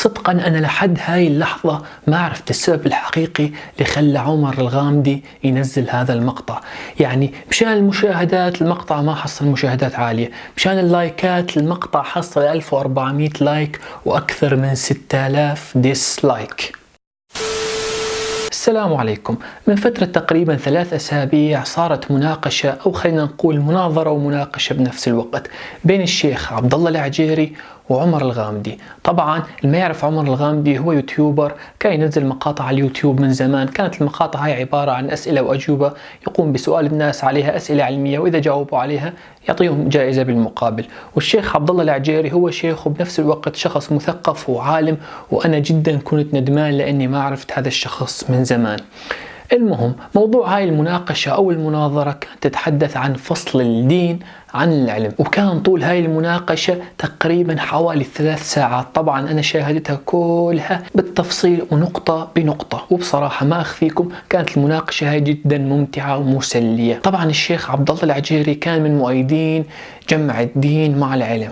صدقا أنا لحد هاي اللحظة ما عرفت السبب الحقيقي اللي خلى عمر الغامدي ينزل هذا المقطع. يعني مشان المشاهدات المقطع ما حصل مشاهدات عالية، مشان اللايكات المقطع حصل 1400 لايك وأكثر من 6000 ديسلايك. السلام عليكم. من فترة تقريبا 3 أسابيع صارت مناقشة، أو خلينا نقول مناظرة ومناقشة بنفس الوقت، بين الشيخ عبدالله العجيري وعمر الغامدي. طبعا اللي ما يعرف عمر الغامدي هو يوتيوبر كان ينزل مقاطع على اليوتيوب من زمان. كانت المقاطع هاي عبارة عن أسئلة وأجوبة، يقوم بسؤال الناس عليها أسئلة علمية، وإذا جاوبوا عليها يعطيهم جائزة بالمقابل. والشيخ عبدالله العجيري هو شيخ وبنفس الوقت شخص مثقف وعالم، وأنا جدا كنت ندمان لأني ما عرفت هذا الشخص من زمان. المهم، موضوع هاي المناقشة أو المناظرة كانت تتحدث عن فصل الدين عن العلم، وكان طول هاي المناقشة تقريبا حوالي 3 ساعات. طبعا أنا شاهدتها كلها بالتفصيل ونقطة بنقطة، وبصراحة ما أخفيكم كانت المناقشة هاي جدا ممتعة ومسلية. طبعا الشيخ عبدالله العجيري كان من مؤيدين جمع الدين مع العلم،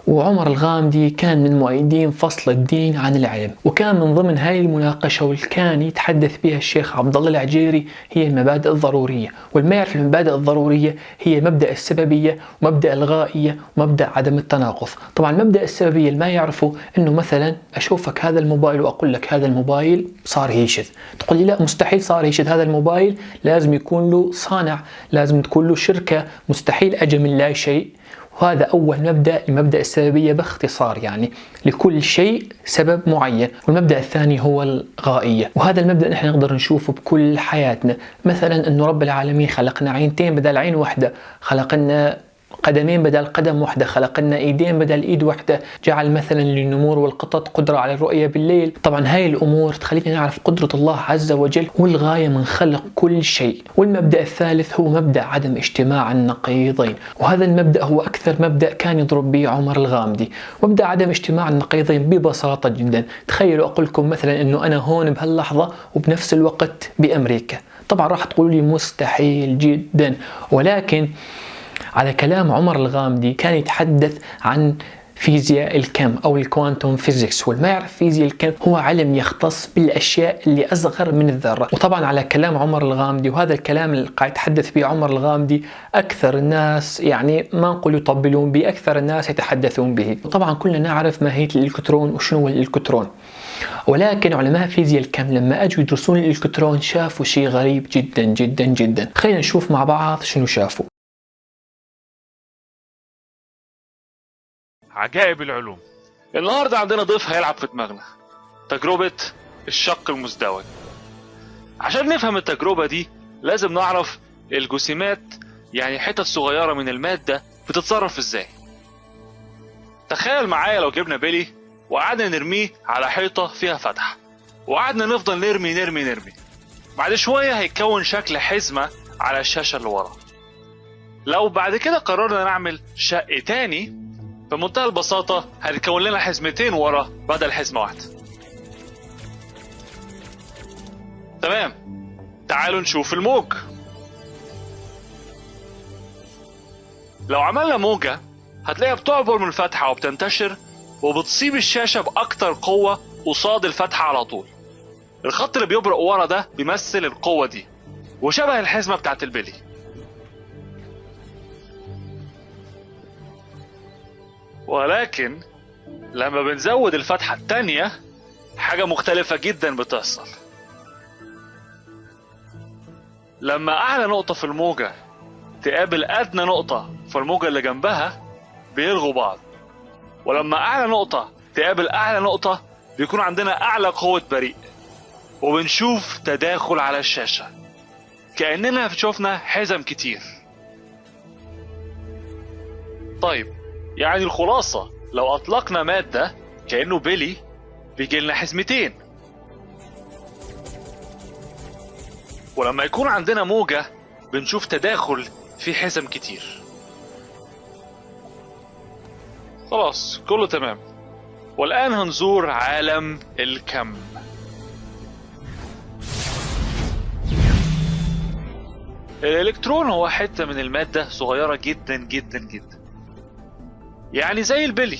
وعمر الغامدي كان من مؤيدين فصل الدين عن العلم. وكان من ضمن هاي المناقشة واللي كان يتحدث بها الشيخ عبدالله العجيري هي المبادئ الضرورية. والما يعرف المبادئ الضرورية هي مبدأ السببية ومبدأ الغائية ومبدأ عدم التناقض. طبعا مبدأ السببية اللي ما يعرفه انه مثلا اشوفك هذا الموبايل واقول لك هذا الموبايل صار يشذ، تقول لي لا مستحيل صار يشذ، هذا الموبايل لازم يكون له صانع، لازم تكون له شركة، مستحيل اجى من لا شيء. وهذا أول مبدأ لمبدأ السببية باختصار، يعني لكل شيء سبب معين. والمبدأ الثاني هو الغائية، وهذا المبدأ نحن نقدر نشوفه بكل حياتنا. مثلا أنه رب العالمين خلقنا عينتين بدل عين واحدة، خلقنا قدمين بدل قدم واحدة، خلقنا ايدين بدل ايد واحدة، جعل مثلا للنمور والقطط قدرة على الرؤية بالليل. طبعا هاي الامور تخلينا نعرف قدرة الله عز وجل والغاية من خلق كل شيء. والمبدأ الثالث هو مبدأ عدم اجتماع النقيضين، وهذا المبدأ هو اكثر مبدأ كان يضرب به عمر الغامدي. مبدأ عدم اجتماع النقيضين ببساطة جدا، تخيلوا اقول لكم مثلا انه انا هون بهاللحظة وبنفس الوقت بامريكا. طبعا راح تقولوا لي مستحيل جدا، ولكن على كلام عمر الغامدي كان يتحدث عن فيزياء الكم أو الكوانتوم فيزيكس. والما يعرف فيزياء الكم هو علم يختص بالأشياء اللي أصغر من الذرة. وطبعا على كلام عمر الغامدي، وهذا الكلام اللي قاعد يتحدث به عمر الغامدي أكثر الناس يعني ما نقول يطبلون به، أكثر الناس يتحدثون به. طبعا كلنا نعرف ماهية الإلكترون وشنو هو الإلكترون، ولكن علماء فيزياء الكم لما أجوا يدرسون الإلكترون شافوا شيء غريب جدا جدا جدا. خلينا نشوف مع بعض شنو شافوا. عجائب العلوم. النهارده عندنا ضيف هيلعب في دماغنا، تجربة الشق المزدوج. عشان نفهم التجربة دي لازم نعرف الجسيمات، يعني حتت صغيرة من المادة بتتصرف ازاي. تخيل معايا لو جبنا بيلي وقعدنا نرميه على حيطة فيها فتحة، وقعدنا نفضل نرمي نرمي نرمي، بعد شوية هيتكون شكل حزمة على الشاشة اللي ورا. لو بعد كده قررنا نعمل شق تاني، بمنتهى البساطة هنكون لنا حزمتين ورا بدل حزمة واحدة. تمام، تعالوا نشوف الموج. لو عملنا موجة هتلاقيها بتعبر من الفتحة وبتنتشر وبتصيب الشاشة بأكتر قوة قصاد الفتحة على طول. الخط اللي بيبرق ورا ده بيمثل القوة دي، وشبه الحزمة بتاعت البلي. ولكن لما بنزود الفتحة التانية حاجة مختلفة جدا بتحصل. لما أعلى نقطة في الموجة تقابل أدنى نقطة في الموجة اللي جنبها بيلغوا بعض، ولما أعلى نقطة تقابل أعلى نقطة بيكون عندنا أعلى قوة بريق، وبنشوف تداخل على الشاشة كأننا شفنا حزم كتير. طيب، يعني الخلاصة لو أطلقنا مادة كأنه بيلي بيجيلنا حزمتين، ولما يكون عندنا موجة بنشوف تداخل في حزم كتير. خلاص كله تمام. والآن هنزور عالم الكم. الإلكترون هو حتة من المادة صغيرة جدا جدا جدا، يعني زي البلي.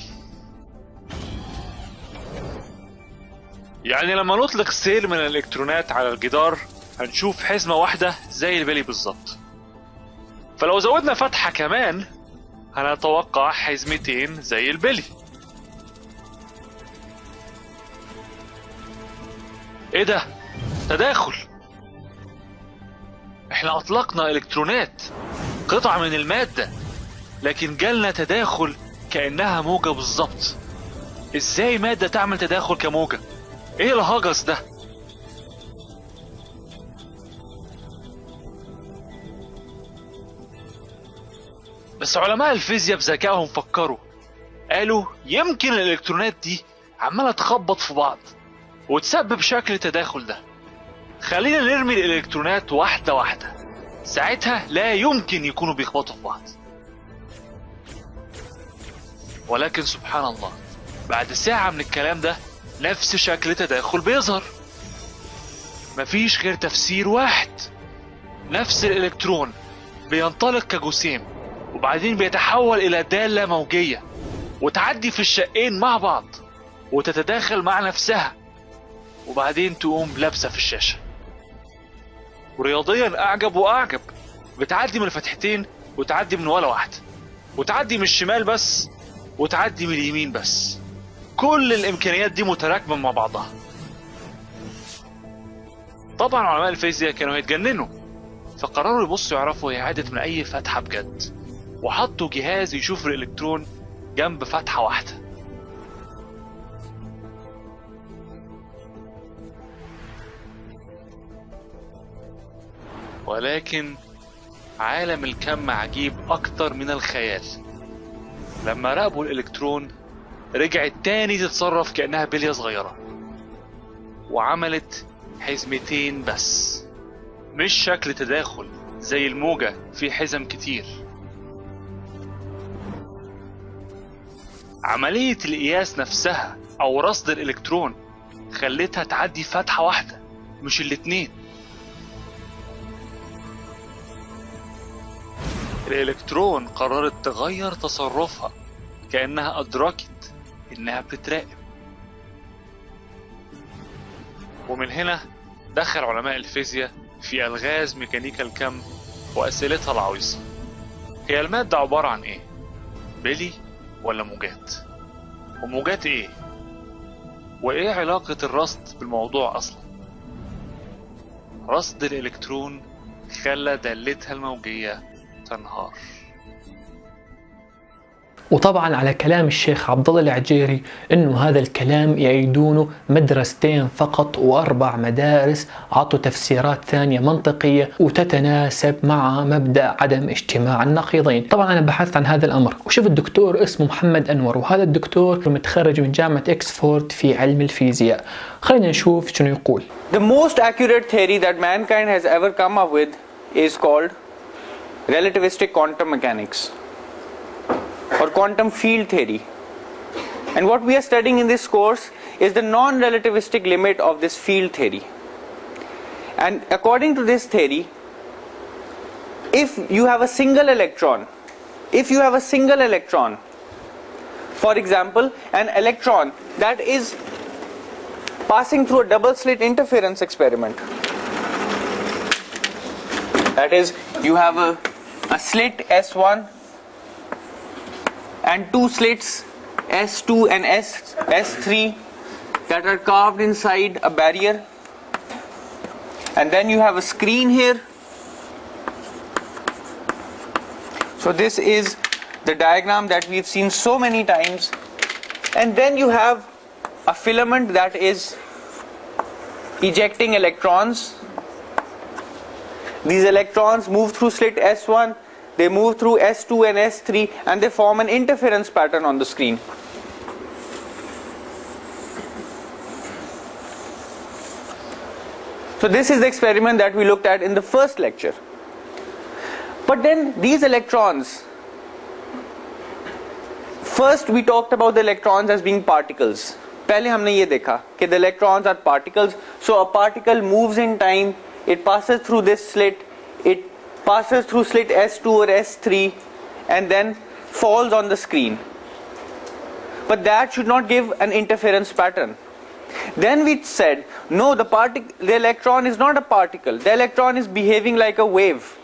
يعني لما نطلق سيل من الإلكترونات على الجدار هنشوف حزمة واحدة زي البلي بالظبط. فلو زودنا فتحة كمان هنتوقع حزمتين زي البلي. ايه ده؟ تداخل. احنا اطلقنا الكترونات، قطع من المادة، لكن جالنا تداخل كأنها موجة بالظبط. ازاي مادة تعمل تداخل كموجة؟ ايه الهجس ده؟ بس علماء الفيزياء بذكائهم فكروا، قالوا يمكن الالكترونات دي عمالة تخبط في بعض وتسبب شكل التداخل ده. خلينا نرمي الالكترونات واحدة واحدة، ساعتها لا يمكن يكونوا بيخبطوا في بعض. ولكن سبحان الله، بعد ساعة من الكلام ده نفس شكل التداخل بيظهر. مفيش غير تفسير واحد، نفس الالكترون بينطلق كجسيم وبعدين بيتحول الى دالة موجية وتعدي في الشقين مع بعض وتتداخل مع نفسها وبعدين تقوم لابسة في الشاشة. ورياضيا اعجب واعجب، بتعدي من الفتحتين وتعدي من ولا واحدة، وتعدي من الشمال بس وتعدي من اليمين بس. كل الامكانيات دي متراكمة مع بعضها. طبعا علماء الفيزياء كانوا هيتجننوا، فقرروا يبصوا يعرفوا هي عادت من اي فتحة بجد، وحطوا جهاز يشوف الالكترون جنب فتحة واحدة. ولكن عالم الكم عجيب اكتر من الخيال. لما راقبوا الالكترون رجعت تاني تتصرف كأنها بلية صغيرة، وعملت حزمتين بس، مش شكل تداخل زي الموجة في حزم كتير. عملية القياس نفسها او رصد الالكترون خلتها تعدي فتحة واحدة مش الاتنين. الالكترون قررت تغير تصرفها كأنها أدركت إنها بتتراقب. ومن هنا دخل علماء الفيزياء في ألغاز ميكانيكا الكم وأسئلتها العويصة. هي المادة عبارة عن إيه؟ بلي ولا موجات؟ وموجات إيه؟ وإيه علاقة الرصد بالموضوع أصلا؟ رصد الإلكترون خلى دالتها الموجية تنهار. وطبعا على كلام الشيخ عبدالله العجيري انه هذا الكلام يعيدونه مدرستين فقط واربع مدارس عطوا تفسيرات ثانية منطقية وتتناسب مع مبدأ عدم اجتماع النقيضين. طبعا انا بحثت عن هذا الامر وشفت دكتور اسمه محمد انور، وهذا الدكتور متخرج من جامعة اكسفورد في علم الفيزياء. خلينا نشوف شنو يقول. The most accurate theory that mankind has ever come up with is called relativistic quantum mechanics or quantum field theory. And what we are studying in this course is the non-relativistic limit of this field theory. And according to this theory, if you have a single electron, for example, an electron that is passing through a double slit interference experiment, that is, you have a slit S1 and two slits S2 and S3 that are carved inside a barrier, and then you have a screen here. So this is the diagram that we've seen so many times, and then you have a filament that is ejecting electrons. These electrons move through slit S1, they move through S2 and S3, and they form an interference pattern on the screen. So this is the experiment that we looked at in the first lecture. But then these electrons, first we talked about the electrons as being particles. पहले हमने ये देखा कि the electrons are particles. So a particle moves in time, it passes through this slit, it passes through slit S2 or S3 and then falls on the screen. But that should not give an interference pattern. Then we said, no, the electron is not a particle. The electron is behaving like a wave.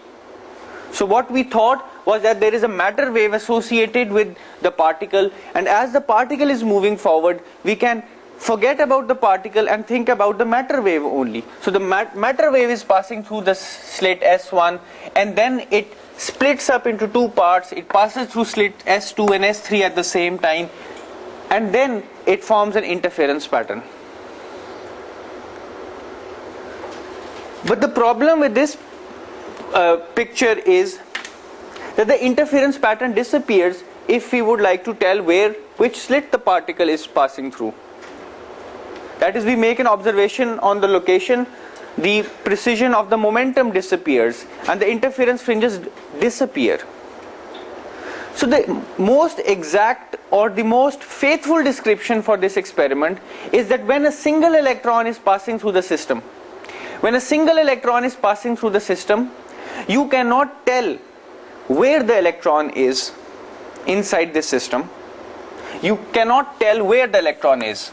So what we thought was that there is a matter wave associated with the particle, and as the particle is moving forward, we can forget about the particle and think about the matter wave only. So the matter wave is passing through the slit S1, and then it splits up into two parts. It passes through slit S2 and S3 at the same time, and then it forms an interference pattern. But the problem with this picture is that the interference pattern disappears if we would like to tell which slit the particle is passing through. That is, we make an observation on the location, the precision of the momentum disappears and the interference fringes disappear. So the most exact or the most faithful description for this experiment is that when a single electron is passing through the system, you cannot tell where the electron is inside this system. You cannot tell where the electron is.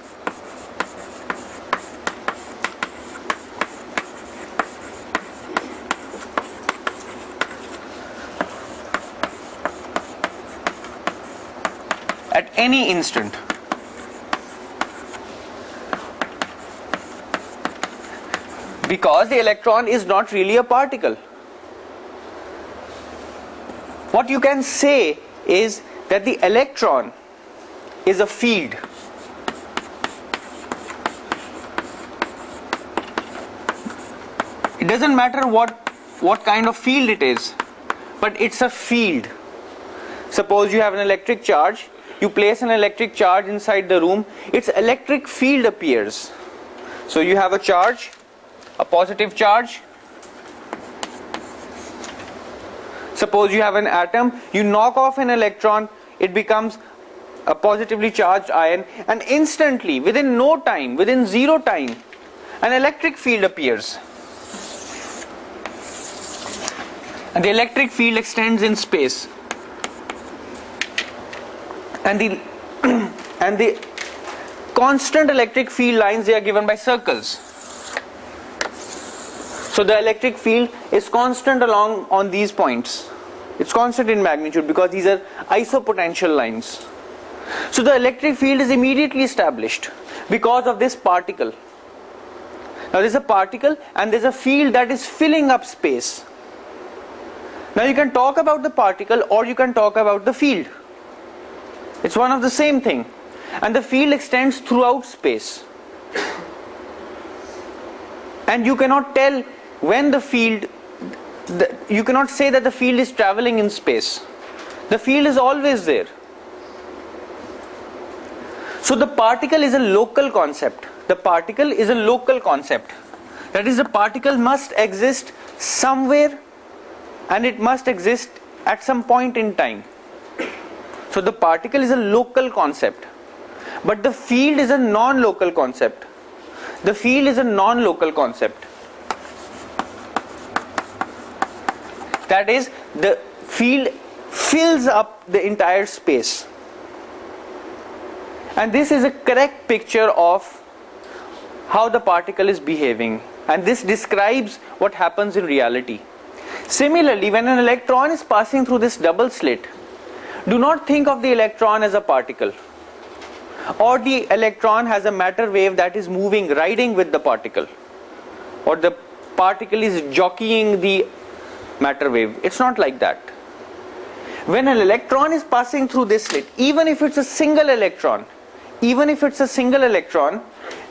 At any instant. Because the electron is not really a particle. What you can say is that the electron is a field. It doesn't matter what kind of field it is, but it's a field. Suppose you have an electric charge, you place an electric charge inside the room, its electric field appears. So you have a charge, a positive charge. Suppose you have an atom, you knock off an electron, it becomes a positively charged ion, and instantly, within no time, within zero time, an electric field appears. And the electric field extends in space. And the constant electric field lines, they are given by circles. So the electric field is constant along on these points. It's constant in magnitude because these are isopotential lines. So the electric field is immediately established because of this particle. Now there's a particle and there's a field that is filling up space. Now you can talk about the particle or you can talk about the field. It's one of the same thing. And the field extends throughout space. And you cannot tell when the field, you cannot say that the field is traveling in space. The field is always there. So the particle is a local concept. The particle is a local concept. That is, the particle must exist somewhere and it must exist at some point in time. So the particle is a local concept. But the field is a non-local concept. The field is a non-local concept. That is, the field fills up the entire space. And this is a correct picture of how the particle is behaving. And this describes what happens in reality. Similarly, when an electron is passing through this double slit, do not think of the electron as a particle. Or the electron has a matter wave that is moving, riding with the particle. Or the particle is jockeying the matter wave. It's not like that. When an electron is passing through this slit, even if it's a single electron,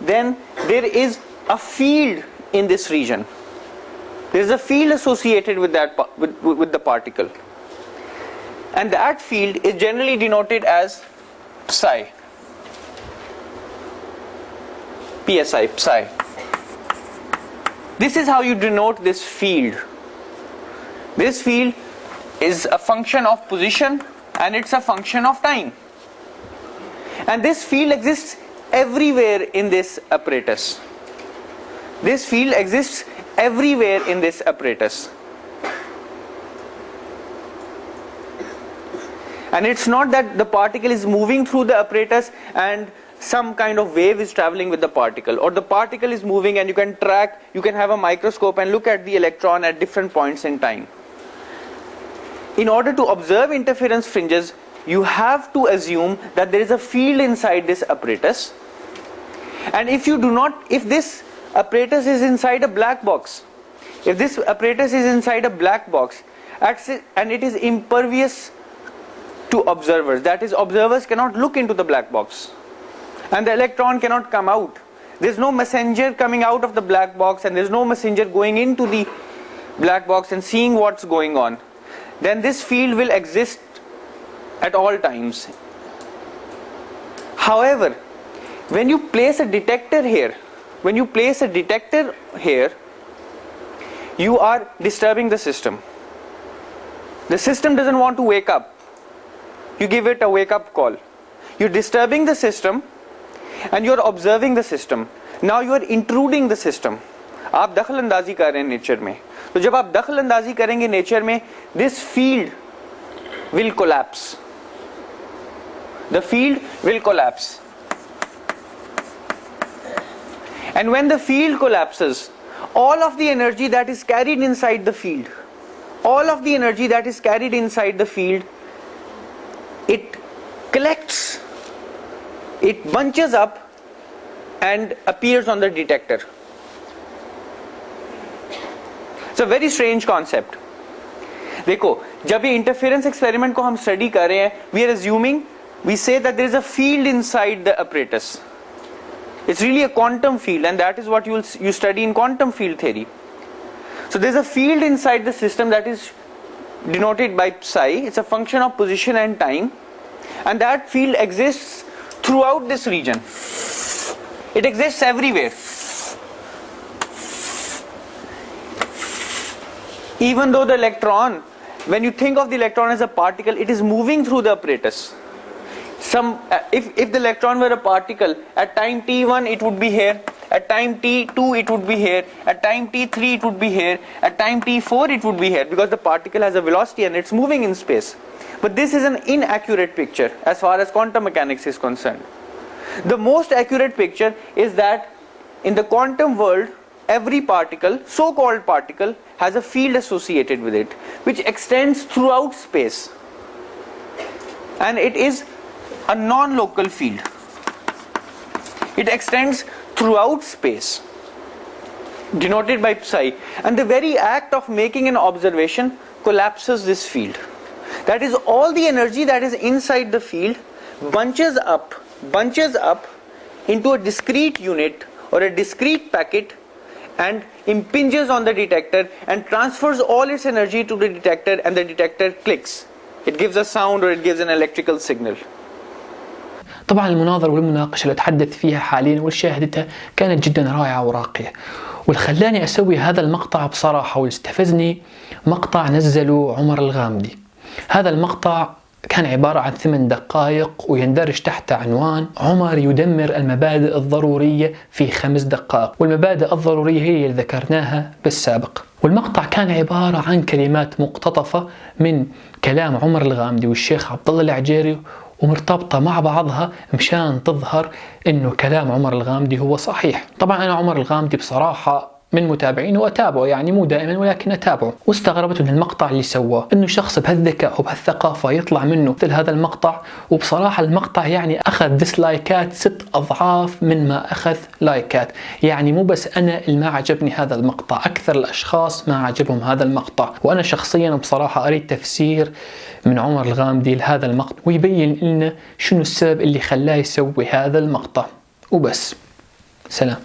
then there is a field in this region. There is a field associated with that with the particle. And that field is generally denoted as psi. Psi. This is how you denote this field. This field is a function of position and it's a function of time. And this field exists everywhere in this apparatus. This field exists everywhere in this apparatus. And it's not that the particle is moving through the apparatus and some kind of wave is traveling with the particle, or the particle is moving and you can track, you can have a microscope and look at the electron at different points in time. In order to observe interference fringes, you have to assume that there is a field inside this apparatus. And if this apparatus is inside a black box, if this apparatus is inside a black box and it is impervious to observers, that is, observers cannot look into the black box and the electron cannot come out, there's no messenger coming out of the black box and there's no messenger going into the black box and seeing what's going on, then this field will exist at all times. However, when you place a detector here, you are disturbing the system. The system doesn't want to wake up. You give it a wake-up call. You're disturbing the system and you're observing the system. Now you are intruding the system. आप दखल अंदाजी कर रहे हैं नेचर में. तो जब आप दखल अंदाजी करेंगे नेचर में, this field will collapse. The field will collapse. And when the field collapses, all of the energy that is carried inside the field, it collects, it bunches up and appears on the detector. It's a very strange concept. देखो, जब ये interference experiment को हम study कर रहे हैं, we are assuming, we say that there is a field inside the apparatus. It's really a quantum field, and that is what you study in quantum field theory. So there's a field inside the system that is denoted by psi. It's a function of position and time, and that field exists throughout this region. It exists everywhere. Even though the electron, when you think of the electron as a particle, it is moving through the apparatus. If the electron were a particle, at time t1 it would be here, at time t2 it would be here, at time t3 it would be here, at time t4 it would be here, because the particle has a velocity and it's moving in space. But this is an inaccurate picture as far as quantum mechanics is concerned. The most accurate picture is that in the quantum world, every particle, so-called particle, has a field associated with it, which extends throughout space. And it is a non-local field. It extends throughout space, denoted by psi, and the very act of making an observation collapses this field. That is, all the energy that is inside the field bunches up into a discrete unit or a discrete packet and impinges on the detector and transfers all its energy to the detector, and the detector clicks. It gives a sound or it gives an electrical signal. طبعا المناظرة والمناقشة اللي أتحدث فيها حاليا والشاهدتها كانت جدا رائعة وراقية، واللي خلاني أسوي هذا المقطع بصراحة واستفزني مقطع نزله عمر الغامدي. هذا المقطع كان عبارة عن 8 دقائق ويندرج تحت عنوان عمر يدمر المبادئ الضرورية في 5 دقائق، والمبادئ الضرورية هي اللي ذكرناها بالسابق. والمقطع كان عبارة عن كلمات مقتطفة من كلام عمر الغامدي والشيخ عبدالله العجيري ومرتبطة مع بعضها مشان تظهر انه كلام عمر الغامدي هو صحيح. طبعا انا عمر الغامدي بصراحة من متابعينه واتابعه، يعني مو دائما ولكن اتابعه، واستغربت من المقطع اللي سواه، انه شخص بهالذكاء وبهالثقافة يطلع منه مثل هذا المقطع. وبصراحة المقطع يعني اخذ ديسلايكات 6 اضعاف من ما اخذ لايكات. يعني مو بس انا اللي ما عجبني هذا المقطع، اكثر الاشخاص ما عجبهم هذا المقطع. وانا شخصيا بصراحة اريد تفسير من عمر الغامدي لهذا المقطع ويبين لنا شنو السبب اللي خلاه يسوي هذا المقطع. وبس، سلام.